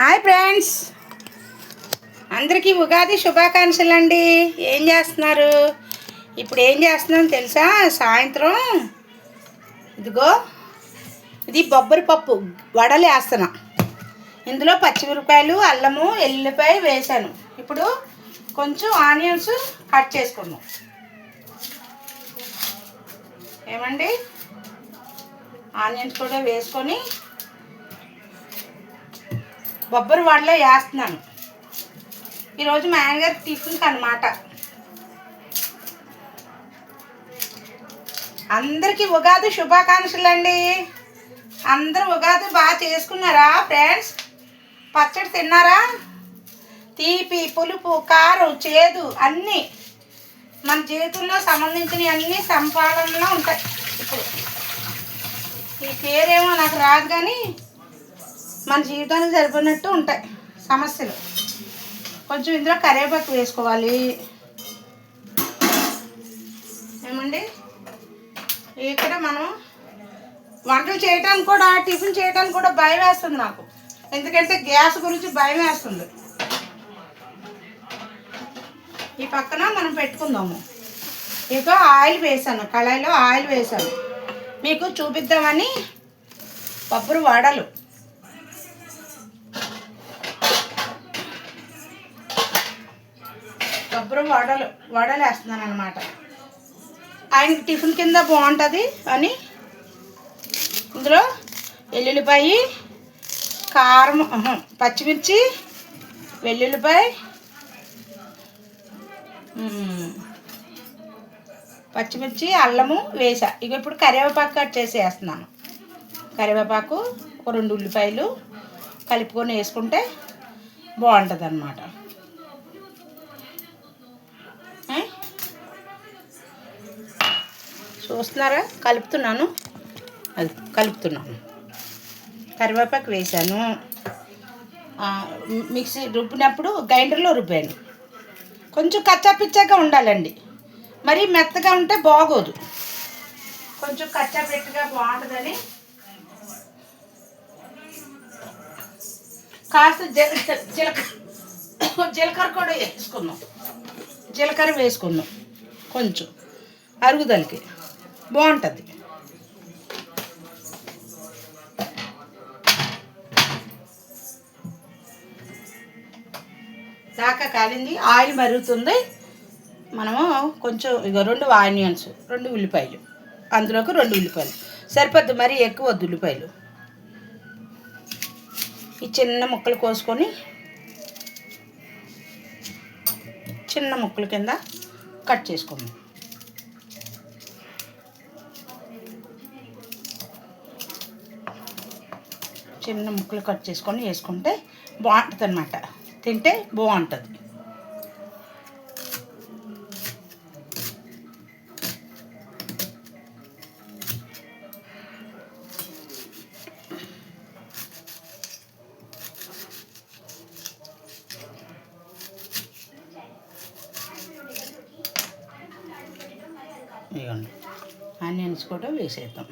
Hi friends, అందరికీ ఉగాది శుభాకాంక్షలు అండి. ఏం చేస్తున్నారు? ఇప్పుడు ఏం చేస్తున్నాం తెలుసా? సాయంత్రం ఇదిగో ఇది బొబ్బరి పప్పు వడలు వేస్తున్నా. ఇందులో పచ్చిమిరపకాయలు, అల్లము, ఎల్లిపాయ వేసాను. ఇప్పుడు కొంచెం ఆనియన్స్ కట్ చేసుకున్నాం. ఏమండి, ఆనియన్స్ కూడా వేసుకొని బొబ్బరి వడలో వేస్తున్నాను. ఈరోజు మా ఆయనగారి టిఫిన్కి అన్నమాట. అందరికీ ఉగాది శుభాకాంక్షలు అండి. అందరూ ఉగాది బాగా చేసుకున్నారా ఫ్రెండ్స్? పచ్చడి తిన్నారా? తీపి, పులుపు, కారం, చేదు అన్నీ మన జీవితంలో సంబంధించినవి అన్నీ సంపాదనలో ఉంటాయి. ఇప్పుడు ఈ పేరేమో నాకు రాదు, కానీ మన జీవితానికి సరిపోయినట్టు ఉంటాయి సమస్యలు. కొంచెం ఇందులో కరివేపాకు వేసుకోవాలి. ఏమండి, ఇక్కడ మనం వంటలు చేయడానికి కూడా, టిఫిన్ చేయడానికి కూడా భయం వేస్తుంది నాకు. ఎందుకంటే గ్యాస్ గురించి భయం వేస్తుంది. ఈ పక్కన మనం పెట్టుకుందాము. ఇక ఆయిల్ వేసాను, కళాయిలో ఆయిల్ వేసాను మీకు చూపిద్దామని. బొబ్బరి వడలు వడలు వేస్తున్నాను అనమాట. ఆయనకి టిఫిన్ కింద బాగుంటుంది అని ఇందులో వెల్లుల్లిపాయ, కారం, పచ్చిమిర్చి, వెల్లుల్లిపాయ, పచ్చిమిర్చి, అల్లము వేసా. ఇక ఇప్పుడు కరివేపాకు కట్ చేసి వేస్తున్నాను. కరివేపాకు, ఒక 2 ఉల్లిపాయలు కలుపుకొని వేసుకుంటే బాగుంటుంది అన్నమాట. చూస్తున్నారా? కలుపుతున్నాను. కరివేపాకు వేసాను. మిక్సీ రుబ్బినప్పుడు గ్రైండర్లో రుబ్బాను. కొంచెం కచ్చాపిచ్చాగా ఉండాలండి, మరి మెత్తగా ఉంటే బాగోదు. కొంచెం కచ్చాపిచ్చగా బాగుంటుందని కాస్త జీలకర్ర కూడా వేసుకున్నాం. కొంచెం అరుగుదలకి బాగుంటుంది. దాకా కాలింది, ఆయిల్ మరుగుతుంది. మనము కొంచెం ఇక 2 ఆనియన్స్, 2 ఉల్లిపాయలు, అందులోకి 2 ఉల్లిపాయలు సరిపోద్ది, మరీ ఎక్కువ వద్దు ఉల్లిపాయలు. ఈ చిన్న ముక్కలు కోసుకొని చిన్న ముక్కల కింద కట్ చేసుకుందాం. చిన్న ముక్కలు కట్ చేసుకొని వేసుకుంటే బాగుంటుంది అన్నమాట. తింటే బాగుంటుంది. ఇవ్వండి, ఆనియన్స్ కూడా వేసేద్దాం.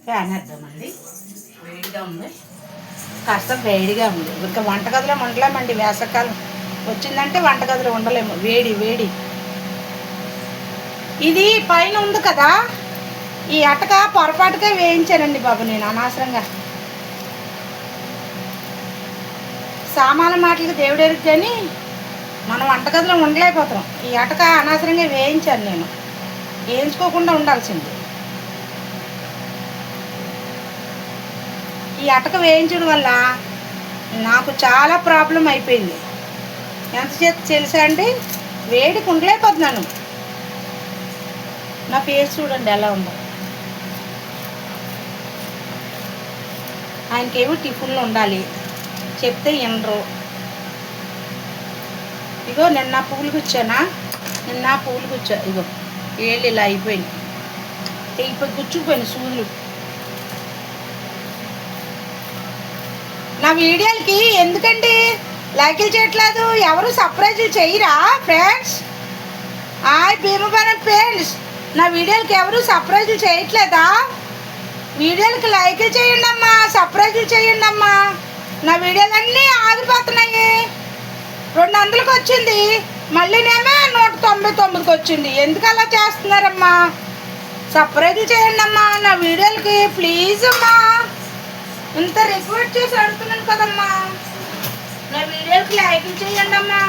ఫ్యాన్ వేద్దామండి. వేడిగా ఉంది, కాస్త వేడిగా ఉంది. ఇంకా వంటగదిలో ఉండలేమండి. వేసవకాలం వచ్చిందంటే వంటగదిలో ఉండలేము. వేడి. ఇది పైన ఉంది కదా, ఈ అటక పొరపాటుగా వేయించానండి బాబు నేను అనవసరంగా. సామాన్ల మాటలకు దేవుడెరుగు, కానీ మనం వంటగదిలో ఉండలేకపోతున్నాం. ఈ అటక అనవసరంగా వేయించాను నేను. వేయించుకోకుండా ఉండాల్సింది. ఈ అటక వేయించడం వల్ల నాకు చాలా ప్రాబ్లం అయిపోయింది. ఎంతసేపు తెలుసా అండి, వేడికి ఉండలేకపోతున్నాను. నా ఫేస్ చూడండి ఎలా ఉందో. ఆయనకేమో టిఫిన్లో ఉండాలి, చెప్తే వినరు. ఇగో నిన్న పూలు గుచ్చా, ఇగో ఏళ్ళు ఇలా అయిపోయింది. గుచ్చుకుపోయింది సూదులు. నా వీడియోలకి ఎందుకండి లైకులు చేయట్లేదు, ఎవరు సర్ప్రైజ్ చేయరా ఫ్రెండ్స్? భీమవరం ఫ్రెండ్స్, నా వీడియోలకి ఎవరు సర్ప్రైజులు చేయట్లేదా? వీడియోలకి లైక్ చేయండి అమ్మా, సర్ప్రైజులు చేయండి అమ్మా. నా వీడియోలన్నీ ఆగిపోతున్నాయి. 200కి వచ్చింది, మళ్ళీనేమో 199కి వచ్చింది. ఎందుకు అలా చేస్తున్నారమ్మా? సర్ప్రైజులు చేయండి అమ్మా నా వీడియోలకి ప్లీజ్ అమ్మా. ఇంత రిక్వెస్ట్ చేసి అడుగుతున్నాను కదమ్మా. నా వీడియోలకి లైకులు చేయండి అమ్మా.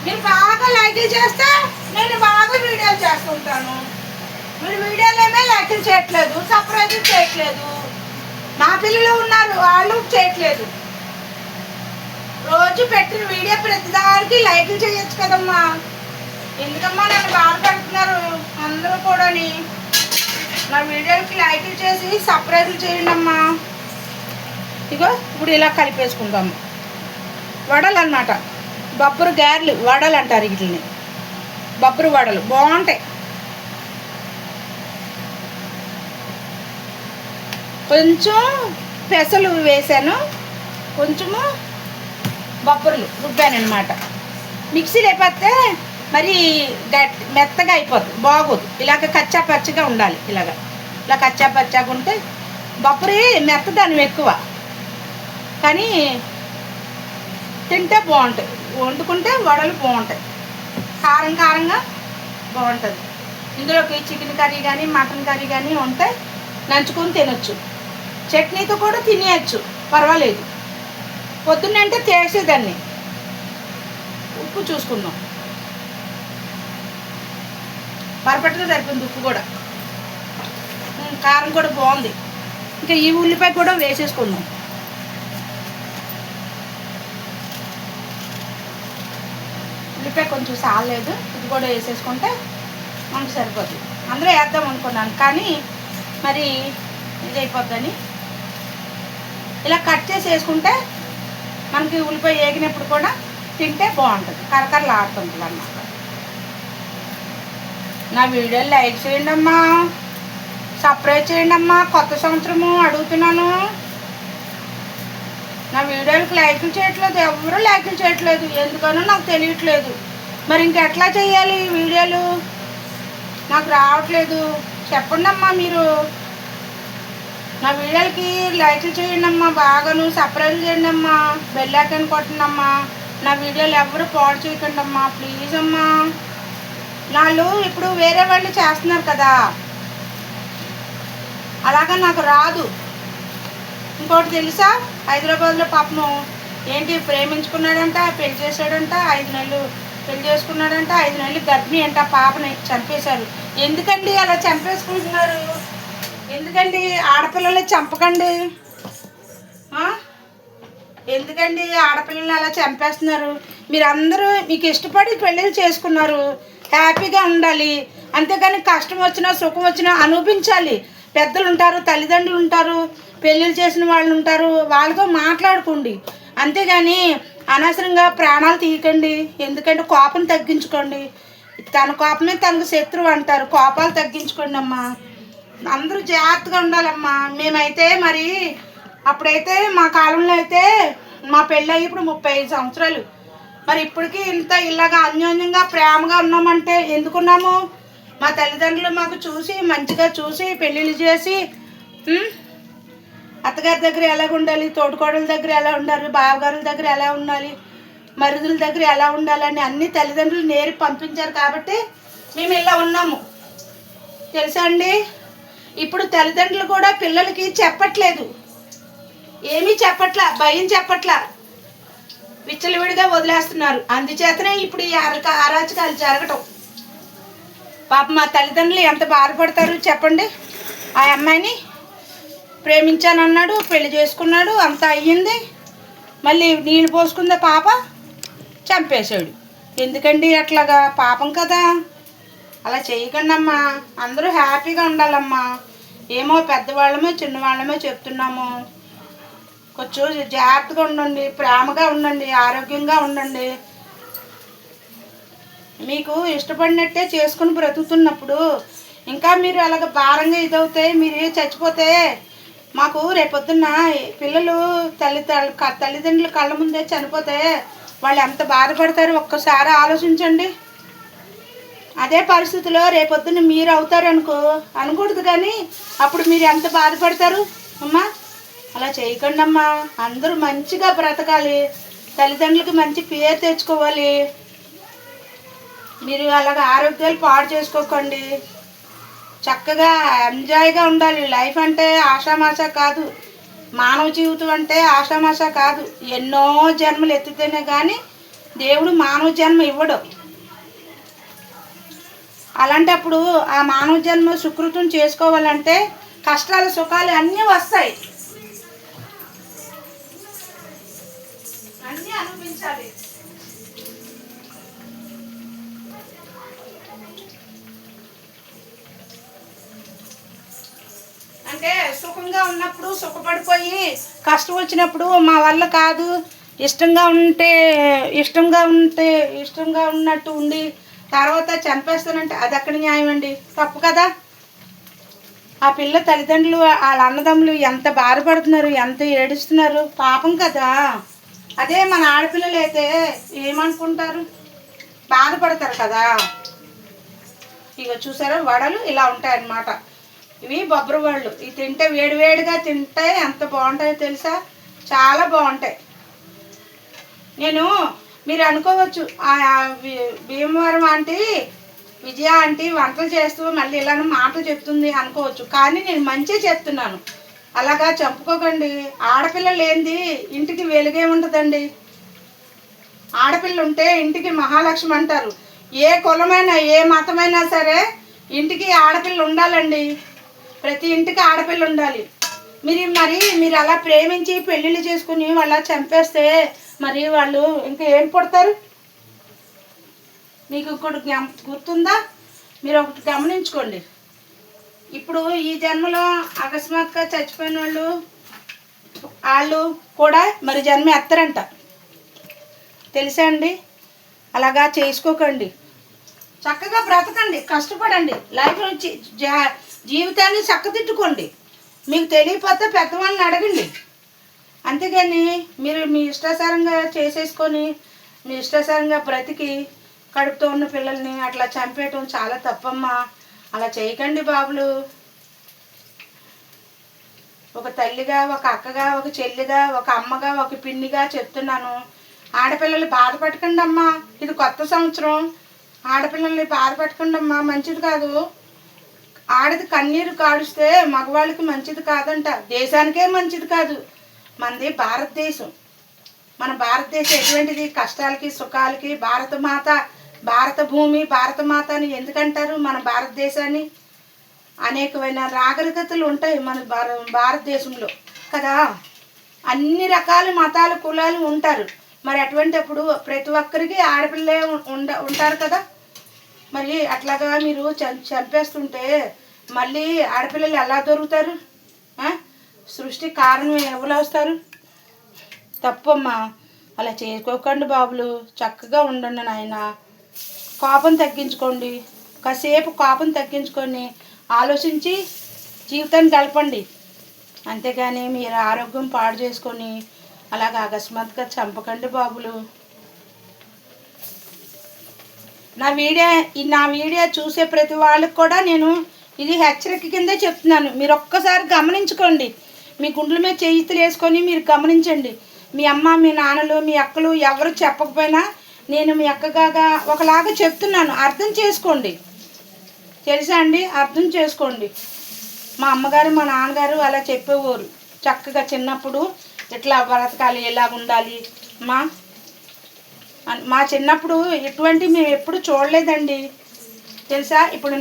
మీరు బాగా లైకులు చేస్తే నేను బాగా వీడియోలు చేస్తుంటాను. మీరు వీడియోలేమో లైకులు చేయట్లేదు, సర్ప్రైజులు చేయట్లేదు. మా పిల్లలు ఉన్నారు, వాళ్ళు చేయట్లేదు. రోజు పెట్టిన వీడియో ప్రతిదానికి లైకులు చేయొచ్చు కదమ్మా. ఎందుకమ్మా నన్ను బాగా పెడుతున్నారు అందరూ కూడాని? నా వీడియోలకి లైకులు చేసి సర్ప్రైజులు చేయండి అమ్మా. ఇగో ఇప్పుడు ఇలా కలిపేసుకుందాము. వడలు అన్నమాట, బొబ్బరు గారెలు వడలు అంటారు వీటిని. బొబ్బరు వడలు బాగుంటాయి. కొంచెం పెసలు వేసాను, కొంచెము బొబ్బర్లు రుబ్బాను అనమాట. మిక్సీ లేకపోతే మరి మెత్తగా అయిపోతుంది, బాగోదు. ఇలాగ కచ్చా పచ్చగా ఉండాలి. ఇలా కచ్చా పచ్చగా ఉంటే బొబ్బరి మెత్తదనం ఎక్కువ, కానీ తింటే బాగుంటాయి. వండుకుంటే వడలు బాగుంటాయి, కారం కారంగా బాగుంటుంది. ఇందులోకి చికెన్ కర్రీ కానీ మటన్ కర్రీ కానీ ఉంటే నంచుకొని తినొచ్చు. చట్నీతో కూడా తినేయచ్చు, పర్వాలేదు. పొద్దున్నంటే చేసేదాన్ని. ఉప్పు చూసుకుందాం, పర్ఫెక్ట్గా సరిపోయింది ఉప్పు కూడా. కారం కూడా బాగుంది. ఇంకా ఈ ఉల్లిపాయ కూడా వేసేసుకుందాం. ఉల్లిపాయ కొంచెం సాలేదు, ఇది కూడా వేసేసుకుంటే మనకు సరిపోతుంది. అందులో వేద్దాం అనుకున్నాను కానీ మరి ఇది అయిపోద్దని ఇలా కట్ చేసి వేసుకుంటే మనకి ఉల్లిపాయ వేగినప్పుడు కూడా తింటే బాగుంటుంది, కరకరలు ఆడుతుంది అన్నమాట. నా వీడియోలు లైక్ చేయండి అమ్మా, సబ్స్క్రైబ్ చేయండి అమ్మా. కొత్త సంవత్సరము అడుగుతున్నాను. నా వీడియోలకు లైకులు చేయట్లేదు, ఎవరు లైకులు చేయట్లేదు. ఎందుకనో నాకు తెలియట్లేదు. మరి ఇంకెట్లా చేయాలి వీడియోలు? నాకు రావట్లేదు. చెప్పండి అమ్మా మీరు. నా వీడియోలకి లైకులు చేయండి అమ్మా, బాగాను సబ్స్క్రైబ్ చేయండి అమ్మా, బెల్ ఐకాన్ కొట్టండి అమ్మా. నా వీడియోలు ఎవరు పాడు చేయకండి అమ్మా ప్లీజ్ అమ్మా. వాళ్ళు ఇప్పుడు వేరే వాళ్ళు చేస్తున్నారు కదా, అలాగా నాకు రాదు. ఇంకోటి తెలుసా, హైదరాబాద్లో పాపము ఏంటి ప్రేమించుకున్నాడంట, పెళ్లి చేశాడంట, 5 నెలలు పెళ్లి చేసుకున్నాడంట, 5 నెలలు గర్భిణి అంట, పాపని చంపేశారు. ఎందుకండి అలా చంపేసుకుంటున్నారు? ఎందుకండి ఆడపిల్లల్ని చంపకండి. ఎందుకండి ఆడపిల్లల్ని అలా చంపేస్తున్నారు? మీరందరూ మీకు ఇష్టపడి పెళ్ళిళ్ళు చేసుకున్నారు, హ్యాపీగా ఉండాలి. అంతేగాని కష్టం వచ్చినా సుఖం వచ్చినా అనుభవించాలి. పెద్దలు ఉంటారు, తల్లిదండ్రులు ఉంటారు, పెళ్ళిళ్ళు చేసిన వాళ్ళు ఉంటారు, వాళ్ళతో మాట్లాడుకోండి. అంతేగాని అనవసరంగా ప్రాణాలు తీయకండి. ఎందుకంటే కోపం తగ్గించుకోండి. తన కోపమే తనకు శత్రువు అంటారు. కోపాలు తగ్గించుకోండి అమ్మా. అందరూ జాగ్రత్తగా ఉండాలమ్మా. మేమైతే మరి అప్పుడైతే మా కాలంలో అయితే మా పెళ్ళి అయ్యి ఇప్పుడు 35 సంవత్సరాలు. మరి ఇప్పటికీ ఇంత ఇలాగా అన్యోన్యంగా ప్రేమగా ఉన్నామంటే ఎందుకున్నాము? మా తల్లిదండ్రులు మాకు చూసి మంచిగా చూసి పెళ్ళిళ్ళు చేసి అత్తగారి దగ్గర ఎలాగ ఉండాలి, తోడుకోడల దగ్గర ఎలా ఉండాలి, బావగారుల దగ్గర ఎలా ఉండాలి, మరుదుల దగ్గర ఎలా ఉండాలని అన్ని తల్లిదండ్రులు నేర్పి పంపించారు కాబట్టి మేము ఇలా ఉన్నాము. తెలుసా అండి? ఇప్పుడు తల్లిదండ్రులు కూడా పిల్లలకి చెప్పట్లేదు, ఏమీ చెప్పట్లా, భయం చెప్పట్లా, విచ్చలవిడిగా వదిలేస్తున్నారు. అందుచేతనే ఇప్పుడు ఈ అరాచకాలు జరగటం. పాప మా తల్లిదండ్రులు ఎంత బాధపడతారు చెప్పండి. ఆ అమ్మాయిని ప్రేమించానన్నాడు, పెళ్లి చేసుకున్నాడు, అంతా అయ్యింది, మళ్ళీ నీళ్ళు పోసుకుందా పాప, చంపేశాడు. ఎందుకండి అట్లాగా? పాపం కదా, అలా చేయకండి అమ్మా. అందరూ హ్యాపీగా ఉండాలమ్మా. ఏమో పెద్దవాళ్ళమే చిన్నవాళ్ళమే చెప్తున్నాము. కొంచెం జాగ్రత్తగా ఉండండి, ప్రేమగా ఉండండి, ఆరోగ్యంగా ఉండండి. మీకు ఇష్టపడినట్టే చేసుకుని బ్రతుకుతున్నప్పుడు ఇంకా మీరు అలాగ భారంగా ఇదవుతాయి. మీరు చచ్చిపోతే మాకు రేపొద్దున్న పిల్లలు తల్లిదండ్రులు కళ్ళ ముందే చనిపోతే వాళ్ళు ఎంత బాధపడతారు ఒక్కసారి ఆలోచించండి. అదే పరిస్థితిలో రేపొద్దున మీరు అవుతారనుకో అనకూడదు, కానీ అప్పుడు మీరు ఎంత బాధపడతారు అమ్మా. అలా చేయకండి అమ్మా. అందరూ మంచిగా బ్రతకాలి, తల్లిదండ్రులకి మంచి పేరు తెచ్చుకోవాలి. మీరు అలాగ ఆరోగ్యాలు పాడు చేసుకోకండి. చక్కగా ఎంజాయ్గా ఉండాలి. లైఫ్ అంటే ఆషామాషా కాదు, మానవ జీవితం అంటే ఆషామాషా కాదు. ఎన్నో జన్మలు ఎత్తితేనే కానీ దేవుడు మానవ జన్మ ఇవ్వడు. అలాంటప్పుడు ఆ మానవ జన్మ సుకృతం చేసుకోవాలంటే కష్టాలు సుఖాలు అన్నీ వస్తాయి, అన్నీ అనిపించాలి. అంటే సుఖంగా ఉన్నప్పుడు సుఖపడిపోయి కష్టం వచ్చినప్పుడు మా వల్ల కాదు, ఇష్టంగా ఉన్నట్టు ఉండి తర్వాత చంపేస్తానంటే అది అక్కడ న్యాయం అండి? తప్పు కదా. ఆ పిల్ల తల్లిదండ్రులు వాళ్ళ అన్నదమ్ములు ఎంత బాధపడుతున్నారు, ఎంత ఏడుస్తున్నారు, పాపం కదా. అదే మన ఆడపిల్లలు అయితే ఏమనుకుంటారు, బాధపడతారు కదా. ఇక చూసారా వడలు ఇలా ఉంటాయన్నమాట. ఇవి బొబ్బరి వాళ్ళు. ఇవి తింటే వేడివేడిగా తింటే ఎంత బాగుంటాయో తెలుసా, చాలా బాగుంటాయి. మీరు అనుకోవచ్చు భీమవరం ఆంటీ విజయ ఆంటీ వంటలు చేస్తూ మళ్ళీ ఇలాంటి మాటలు చెప్తుంది అనుకోవచ్చు, కానీ నేను మంచిగా చెప్తున్నాను. అలాగా చంపుకోకండి. ఆడపిల్ల లేనిది ఇంటికి వెలుగే ఉంటుందండి. ఆడపిల్ల ఉంటే ఇంటికి మహాలక్ష్మి అంటారు. ఏ కులమైనా ఏ మతమైనా సరే ఇంటికి ఆడపిల్ల ఉండాలండి. ప్రతి ఇంటికి ఆడపిల్ల ఉండాలి. మీరు అలా ప్రేమించి పెళ్ళిళ్ళు చేసుకుని వాళ్ళ చంపేస్తే మరి వాళ్ళు ఇంకా ఏం పుడతారు? మీకు ఇంకోటి గుర్తుందా? మీరు ఒకటి గమనించుకోండి. ఇప్పుడు ఈ జన్మలో అకస్మాత్తుగా చచ్చిపోయిన వాళ్ళు కూడా మరి జన్మ ఎత్తరంట, తెలుసా అండి? అలాగా చేసుకోకండి. చక్కగా బ్రతకండి, కష్టపడండి, లైఫ్ నుంచి జీవితాన్ని చక్కదిద్దుకోండి. మీకు తెలియకపోతే పెద్దవాళ్ళని అడగండి. అంతేగాని మీరు మీ ఇష్టాసారంగా చేసేసుకొని మీ ఇష్టాసారంగా బ్రతికి కడుపుతో ఉన్న పిల్లల్ని అట్లా చంపేయటం చాలా తప్పమ్మా. అలా చేయకండి బాబులు. ఒక తల్లిగా, ఒక అక్కగా, ఒక చెల్లిగా, ఒక అమ్మగా, ఒక పిన్నిగా చెప్తున్నాను. ఆడపిల్లల్ని బాధపెట్టకండి అమ్మా. ఇది కొత్త సంవత్సరం. ఆడపిల్లల్ని బాధపెట్టకండి అమ్మా, మంచిది కాదు. ఆడది కన్నీరు కాడుస్తే మగవాళ్ళకి మంచిది కాదంట, దేశానికే మంచిది కాదు. మనది భారతదేశం. మన భారతదేశం ఎటువంటిది? కష్టాలకి సుఖాలకి భారత భూమి భారతమాత అని ఎందుకంటారు మన భారతదేశాన్ని? అనేకమైన నాగరికతలు ఉంటాయి మన భారతదేశంలో కదా. అన్ని రకాల మతాలు కులాలు ఉంటారు. మరి అటువంటిప్పుడు ప్రతి ఒక్కరికి ఆడపిల్లే ఉంటారు కదా. మరి అట్లాగా మీరు చంపేస్తుంటే మళ్ళీ ఆడపిల్లలు ఎలా దొరుకుతారు? సృష్టి కారణం ఎవరు వస్తారు? తప్పమ్మా. అలా చేసుకోకండి బాబులు. చక్కగా ఉండండి నాయన. కోపం తగ్గించుకోండి. కాసేపు కోపం తగ్గించుకొని ఆలోచించి జీవితాన్ని గడపండి. అంతేగాని మీరు ఆరోగ్యం పాడు చేసుకొని అలాగ అకస్మాత్తుగా చంపకండి బాబులు. నా వీడియో చూసే ప్రతి వాళ్ళకి కూడా నేను ఇది హెచ్చరిక కిందే చెప్తున్నాను. మీరు ఒక్కసారి గమనించుకోండి. మీ గుండెల మీద చేతులు వేసుకొని మీరు గమనించండి. మీ అమ్మ, మీ నాన్నలు, మీ అక్కలు ఎవరు చెప్పకపోయినా నేను మీ అక్కగా ఒకలాగా చెప్తున్నాను. అర్థం చేసుకోండి. తెలుసా అండి? అర్థం చేసుకోండి. మా అమ్మగారు మా నాన్నగారు అలా చెప్పేవారు. చక్కగా చిన్నప్పుడు ఇట్లా బ్రతకాలి, ఎలా ఉండాలి. మా చిన్నప్పుడు ఇటువంటి మేము ఎప్పుడు చూడలేదండి, తెలుసా. ఇప్పుడు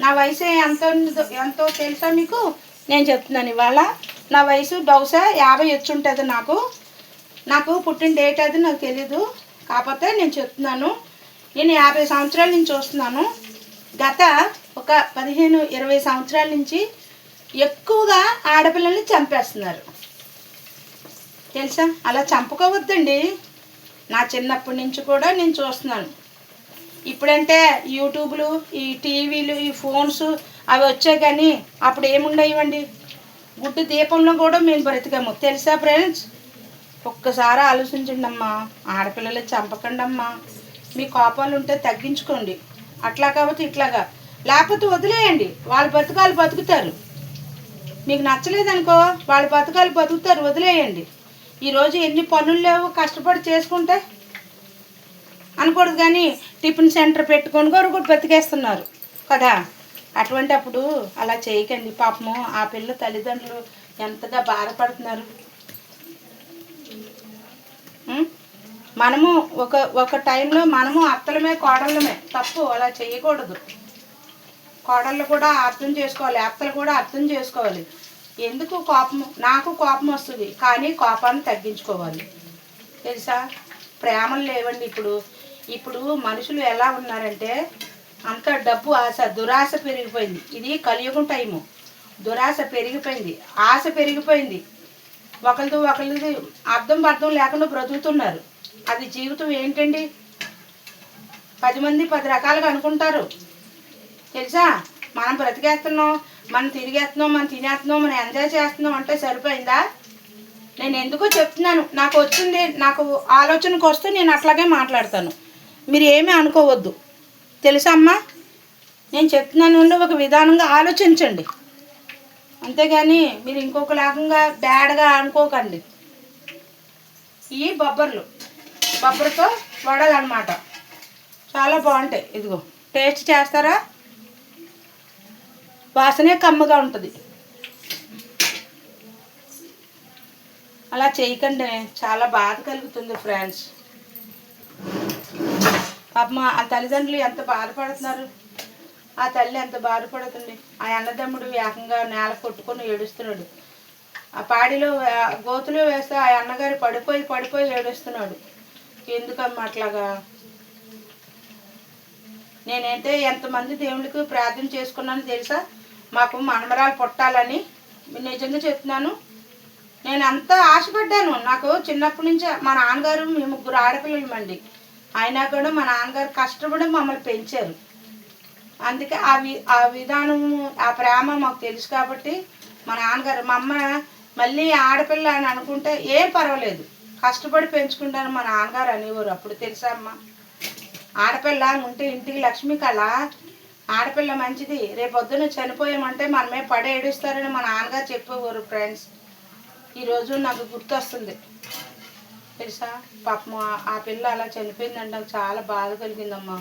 నా వయసు ఎంతో తెలుసా మీకు? నేను చెప్తున్నాను ఇవాళ. నా వయసు బహుశా 50 వచ్చి ఉంటుంది. నాకు పుట్టిన డేట్ అది నాకు తెలీదు. కాకపోతే నేను చెప్తున్నాను, నేను 50 సంవత్సరాల నుంచి చూస్తున్నాను. గత ఒక 15-20 సంవత్సరాల నుంచి ఎక్కువగా ఆడపిల్లల్ని చంపేస్తున్నారు, తెలుసా. అలా చంపుకోవద్దండి. నా చిన్నప్పటి నుంచి కూడా నేను చూస్తున్నాను. ఇప్పుడంటే యూట్యూబ్లు, ఈ టీవీలు, ఈ ఫోన్స్ అవి వచ్చాయి, కానీ అప్పుడు ఏముండేవండి? గుడ్డు దీపంలో కూడా మేము బ్రతికాము తెలుసా ఫ్రెండ్స్. ఒక్కసారి ఆలోచించండి అమ్మా. ఆడపిల్లలు చంపకండి అమ్మా. మీ కోపాలు ఉంటే తగ్గించుకోండి. అట్లా కాబట్టి ఇట్లాగా, లేకపోతే వదిలేయండి. వాళ్ళ బతుకాలు బతుకుతారు. మీకు నచ్చలేదనుకో వాళ్ళ బతుకాలు బతుకుతారు, వదిలేయండి. ఈరోజు ఎన్ని పనులు లేవు, కష్టపడి చేసుకుంటే అనకూడదు. కానీ టిఫిన్ సెంటర్ పెట్టుకొని కూడా బతికేస్తున్నారు కదా. అటువంటి అప్పుడు అలా చేయకండి. పాపము ఆ పిల్ల తల్లిదండ్రులు ఎంతగా బాధపడుతున్నారు. మనము ఒక టైంలో మనము అత్తలమే కోడళ్ళమే, తప్పు అలా చేయకూడదు. కోడళ్ళు కూడా అర్థం చేసుకోవాలి, అత్తలు కూడా అర్థం చేసుకోవాలి. ఎందుకు కోపం, నాకు కోపం వస్తుంది, కానీ కోపాన్ని తగ్గించుకోవాలి తెలుసా. ప్రేమలు లేవండి ఇప్పుడు మనుషులు ఎలా ఉన్నారంటే అంత డబ్బు ఆశ, దురాశ పెరిగిపోయింది. ఇది కలియుగం టైము. దురాశ పెరిగిపోయింది, ఆశ పెరిగిపోయింది. ఒకరిది అర్థం లేకుండా బ్రతుకుతున్నారు. అది జీవితం ఏంటండి? 10 మంది 10 రకాలుగా అనుకుంటారు తెలుసా. మనం బ్రతికేస్తున్నాం, మనం తిరిగేస్తున్నాం, మనం తినేస్తున్నాం, మనం ఎంజాయ్ చేస్తున్నాం అంటే సరిపోయిందా? నేను ఎందుకో చెప్తున్నాను. నాకు వచ్చింది, నాకు ఆలోచనకు వస్తే నేను అట్లాగే మాట్లాడతాను. మీరు ఏమీ అనుకోవద్దు తెలుసా అమ్మా. నేను చెప్తున్నాను, ఒక విధానంగా ఆలోచించండి, అంతేగాని మీరు ఇంకొక లాగంగా బ్యాడ్గా అనుకోకండి. ఈ బొబ్బరితో వడాలన్నమాట. చాలా బాగుంటాయి. ఇదిగో టేస్ట్ చేస్తారా? వాసనే కమ్మగా ఉంటుంది. అలా చేయకండి, చాలా బాధ కలుగుతుంది ఫ్రెండ్స్. పాపం ఆ తల్లిదండ్రులు ఎంత బాధపడుతున్నారు. ఆ తల్లి ఎంత బాధపడుతుంది. ఆ అన్నదమ్ముడు ఏకంగా నేల కొట్టుకొని ఏడుస్తున్నాడు. ఆ పాడిలో గోతులో వేస్తే ఆ అన్నగారు పడిపోయి ఏడుస్తున్నాడు. ఎందుకమ్మా అట్లాగా? నేనైతే ఎంతమంది దేవుళ్ళకి ప్రార్థన చేసుకున్నాను తెలుసా. మాకు మనమరాలు పుట్టాలని నిజంగా చెప్తున్నాను. నేను అంత ఆశపడ్డాను. నాకు చిన్నప్పటి నుంచి మా నాన్నగారు, మేము 3 ఆడపిల్లలమండి. అయినా కూడా మా నాన్నగారు కష్టపడి మమ్మల్ని పెంచారు. అందుకే ఆ విధానము, ఆ ప్రేమ మాకు తెలుసు కాబట్టి మా నాన్నగారు, మా అమ్మ మళ్ళీ ఆడపిల్ల అని అనుకుంటే ఏం పర్వాలేదు, కష్టపడి పెంచుకుంటాను మా నాన్నగారు అనేవారు అప్పుడు తెలుసా అమ్మ. ఆడపిల్ల ఉంటే ఇంటికి లక్ష్మి కళ, ఆడపిల్ల మంచిది, రేపొద్దున చనిపోయామంటే మనమే పడే ఏడుస్తారని మా నాన్నగారు చెప్పేవారు ఫ్రెండ్స్. ఈరోజు నాకు గుర్తొస్తుంది తెలుసా. పాపం ఆ పిల్ల అలా చనిపోయిందంటే నాకు చాలా బాధ కలిగిందమ్మా.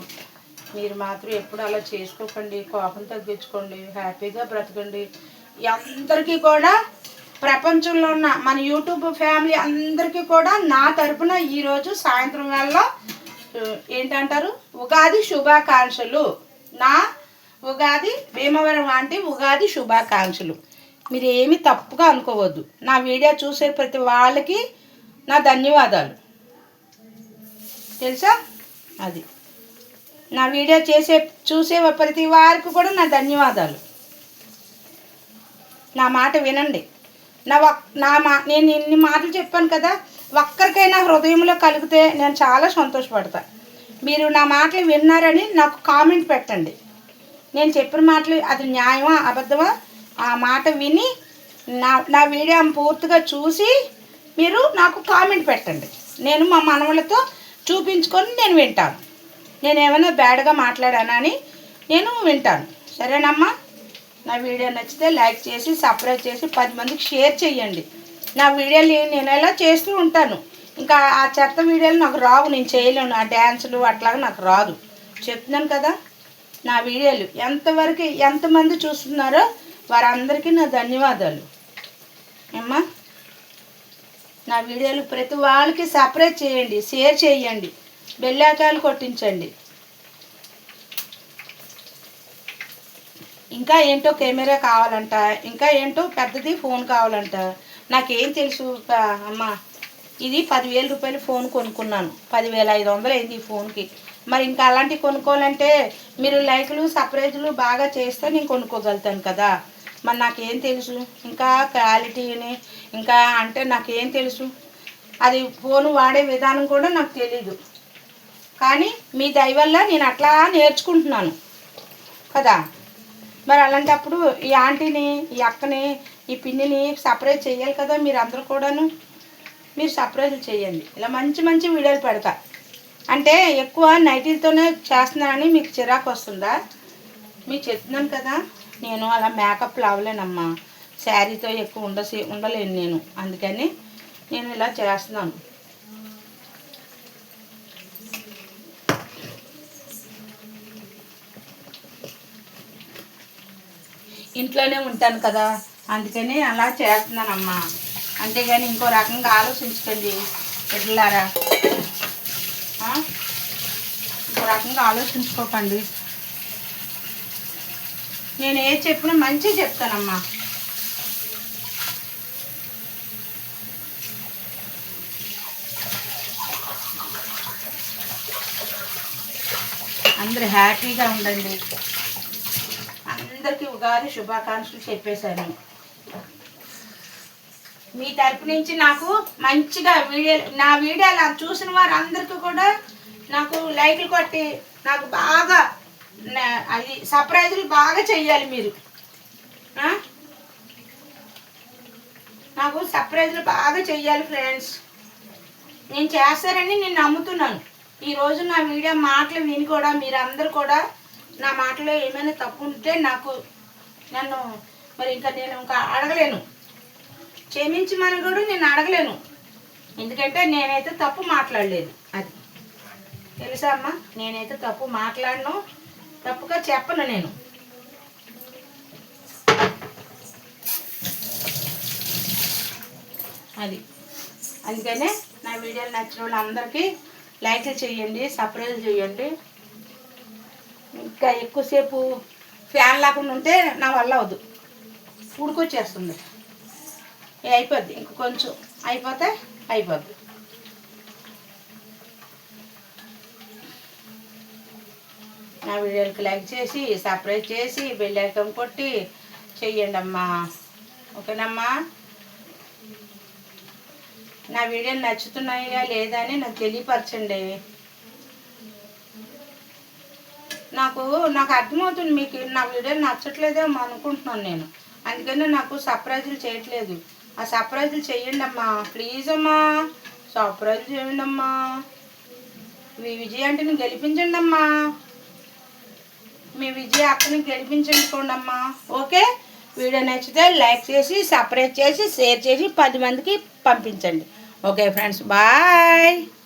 మీరు మాత్రం ఎప్పుడు అలా చేసుకోకండి, కోపం తగ్గించుకోండి, హ్యాపీగా బ్రతకండి. అందరికీ కూడా, ప్రపంచంలో ఉన్న మన యూట్యూబ్ ఫ్యామిలీ అందరికీ కూడా నా తరపున ఈరోజు సాయంత్రం వేళ ఏంటంటారు, ఉగాది శుభాకాంక్షలు. నా ఉగాది భీమవరం వంటి ఉగాది శుభాకాంక్షలు. మీరు ఏమి తప్పుగా అనుకోవద్దు. నా వీడియో చూసే ప్రతి వాళ్ళకి నా ధన్యవాదాలు తెలుసా. అది నా వీడియో చూసే ప్రతి వారికి కూడా నా ధన్యవాదాలు. నా మాట వినండి. నేను ఇన్ని మాటలు చెప్పాను కదా, ఒక్కరికైనా హృదయంలో కలిగితే నేను చాలా సంతోషపడతాను. మీరు నా మాటలు విన్నారని నాకు కామెంట్ పెట్టండి. నేను చెప్పిన మాటలు అది న్యాయమా అబద్ధమా, ఆ మాట విని నా వీడియో పూర్తిగా చూసి మీరు నాకు కామెంట్ పెట్టండి. నేను మా మనవలతో చూపించుకొని నేను వింటాను. నేను ఏమైనా బ్యాడ్గా మాట్లాడానని నేను వింటాను. సరేనమ్మా. నా వీడియో నచ్చితే లైక్ చేసి సబ్స్క్రైబ్ చేసి 10 మందికి షేర్ చేయండి. నా వీడియోలు నేను ఎలా చేస్తూ ఉంటాను. ఇంకా ఆ చెత్త వీడియోలు నాకు రావు, నేను చేయలేను. ఆ డ్యాన్సులు అట్లాగా నాకు రాదు. చెప్తున్నాను కదా. నా వీడియోలు ఎంతమంది చూస్తున్నారో వారందరికీ నా ధన్యవాదాలు అమ్మా. నా వీడియోలు ప్రతి వాళ్ళకి సబ్స్క్రైబ్ చేయండి, షేర్ చేయండి, బెల్ ఐకాన్ కొట్టించండి. ఇంకా ఏంటో కెమెరా కావాలంట, ఇంకా ఏంటో పెద్దది ఫోన్ కావాలంట. నాకేం తెలుసు అమ్మ. ఇది 10,000 రూపాయలు ఫోన్ కొనుక్కున్నాను. 10,500 అయింది ఈ ఫోన్కి. మరి ఇంకా అలాంటివి కొనుక్కోవాలంటే మీరు లైక్లు సబ్స్క్రైబ్లు బాగా చేస్తే నేను కొనుక్కోగలుగుతాను కదా. మరి నాకేం తెలుసు ఇంకా క్వాలిటీని, ఇంకా అంటే నాకేం తెలుసు. అది ఫోన్ వాడే విధానం కూడా నాకు తెలీదు. కానీ మీ దయ వల్ల నేను అట్లా నేర్చుకుంటున్నాను కదా. మరి అలాంటప్పుడు ఈ ఆంటీని, ఈ అక్కని ఈ పిండిని సపరేట్ చేయాలి కదా మీరు అందరూ కూడాను. మీరు సపరేట్ చేయండి. ఇలా మంచి మంచి వీడియోలు పెడతా. అంటే ఎక్కువ నైటీలతోనే చేస్తున్నానని మీకు చిరాకు వస్తుందా? మీకు చెప్తున్నాను కదా, నేను అలా మేకప్లు అవ్వలేనమ్మా. శారీతో ఎక్కువ ఉండలేను నేను. అందుకని నేను ఇలా చేస్తున్నాను. ఇంట్లోనే ఉంటాను కదా, అందుకని అలా చేస్తున్నానమ్మా. అంతేగాని ఇంకో రకంగా ఆలోచించకండి బిడ్డలారా. ఇంకో రకంగా ఆలోచించుకోకండి. నేను ఏది చెప్పినా మంచిగా చెప్తానమ్మా. అందరూ హ్యాపీగా ఉండండి. అందరికీ ఉగాది శుభాకాంక్షలు చెప్పేశాను. మీ తరపు నుంచి నాకు మంచిగా నా వీడియోలు చూసిన వారు అందరికీ కూడా నాకు లైక్లు కొట్టి నాకు బాగా అది సర్ప్రైజులు బాగా చెయ్యాలి మీరు. నాకు సర్ప్రైజులు బాగా చెయ్యాలి ఫ్రెండ్స్. నేను చేస్తారని నేను నమ్ముతున్నాను. ఈరోజు నా వీడియో మాటలు విని కూడా మీరు అందరు కూడా నా మాటలో ఏమైనా తప్పు ఉంటే నన్ను మరి నేను ఇంకా అడగలేను. క్షమించమని కూడా నేను అడగలేను. ఎందుకంటే నేనైతే తప్పు మాట్లాడలేదు. అది తెలుసా అమ్మా, నేనైతే తప్పు మాట్లాడను, తప్పుగా చెప్పను నేను. అది అందుకనే నా వీడియోలు నచ్చిన వాళ్ళందరికీ లైక్లు చేయండి, సబ్స్క్రైబ్ చేయండి. ఇంకా ఎక్కువసేపు ఫ్యాన్ లేకుండా ఉంటే నా వల్ల అవదు, ఉడికొచ్చేస్తుంది. అయిపోద్ది, ఇంక కొంచెం అయిపోతే అయిపోద్ది. నా వీడియోకి లైక్ చేసి సబ్స్క్రైబ్ చేసి బెల్ ఐకాన్ కొట్టి చెయ్యండి అమ్మా. ఓకేనమ్మా? నా వీడియోలు నచ్చుతున్నాయా లేదా అని నాకు తెలియపరచండి. నాకు అర్థమవుతుంది మీకు నా వీడియోలు నచ్చట్లేదేమో అనుకుంటున్నాను నేను. అందుకని నాకు సర్ప్రైజులు చేయట్లేదు. ఆ సర్ప్రైజులు చేయండి అమ్మా, ప్లీజ్ అమ్మా. సర్ప్రైజ్ చేయండి అమ్మా. మీ విజయ అంటేని గెలిపించండి అమ్మా. మీ విజయ అక్కని గెలిపించుకోండి అమ్మా. ఓకే, వీడియో నచ్చితే లైక్ చేసి సబ్స్క్రైబ్ చేసి షేర్ చేసి 10 మందికి పంపించండి. Okay friends, bye.